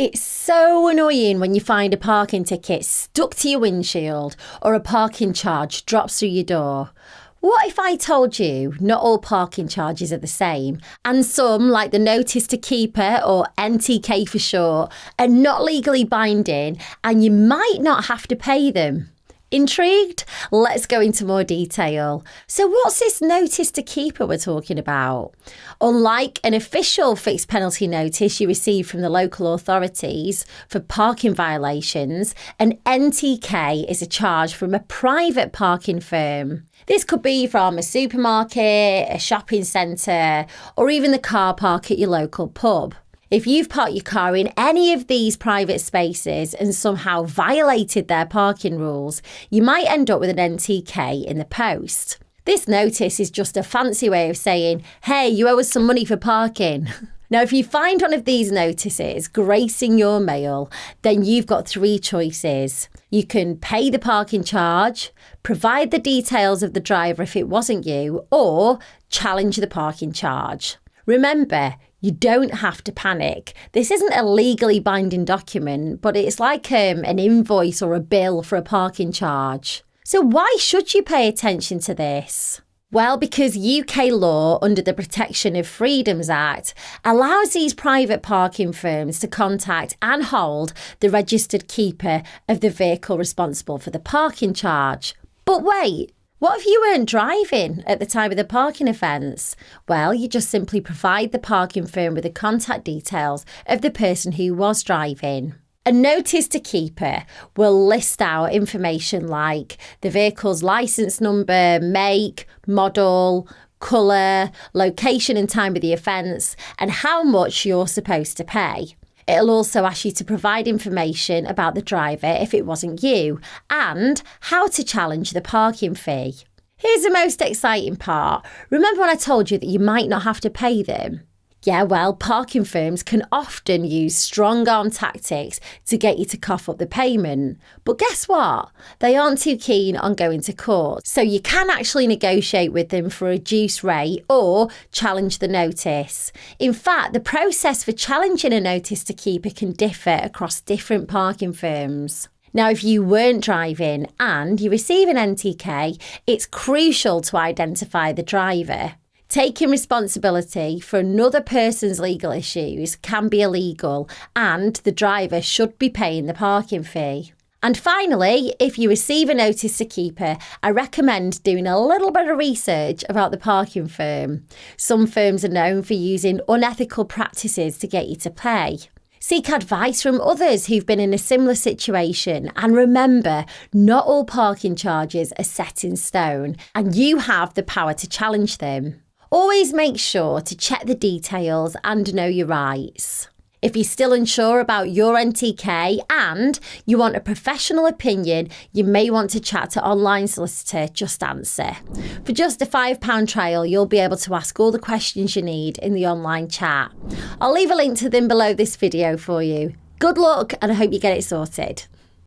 It's so annoying when you find a parking ticket stuck to your windshield or a parking charge drops through your door. What if I told you not all parking charges are the same, and some, like the notice to keeper or NTK for short, are not legally binding and you might not have to pay them? Intrigued? Let's go into more detail. So what's this notice to keeper we're talking about? Unlike an official fixed penalty notice you receive from the local authorities for parking violations, an NTK is a charge from a private parking firm. This could be from a supermarket, a shopping centre, or even the car park at your local pub. If you've parked your car in any of these private spaces and somehow violated their parking rules, you might end up with an NTK in the post. This notice is just a fancy way of saying, hey, you owe us some money for parking. Now, if you find one of these notices gracing your mail, then you've got three choices. You can pay the parking charge, provide the details of the driver if it wasn't you, or challenge the parking charge. Remember, you don't have to panic. This isn't a legally binding document, but it's like an invoice or a bill for a parking charge. So why should you pay attention to this? Well, because UK law under the Protection of Freedoms Act allows these private parking firms to contact and hold the registered keeper of the vehicle responsible for the parking charge. But wait, what if you weren't driving at the time of the parking offence? Well, you just simply provide the parking firm with the contact details of the person who was driving. A notice to keeper will list out information like the vehicle's licence number, make, model, colour, location and time of the offence, and how much you're supposed to pay. It'll also ask you to provide information about the driver if it wasn't you, and how to challenge the parking fee. Here's the most exciting part. Remember when I told you that you might not have to pay them? Yeah, well, parking firms can often use strong-arm tactics to get you to cough up the payment. But guess what? They aren't too keen on going to court. So you can actually negotiate with them for a reduced rate or challenge the notice. In fact, the process for challenging a notice to keeper can differ across different parking firms. Now, if you weren't driving and you receive an NTK, it's crucial to identify the driver. Taking responsibility for another person's legal issues can be illegal, and the driver should be paying the parking fee. And finally, if you receive a notice to keeper, I recommend doing a little bit of research about the parking firm. Some firms are known for using unethical practices to get you to pay. Seek advice from others who've been in a similar situation, and remember, not all parking charges are set in stone, and you have the power to challenge them. Always make sure to check the details and know your rights. If you're still unsure about your NTK and you want a professional opinion, you may want to chat to online solicitor JustAnswer. For just a £5 trial, you'll be able to ask all the questions you need in the online chat. I'll leave a link to them below this video for you. Good luck, and I hope you get it sorted.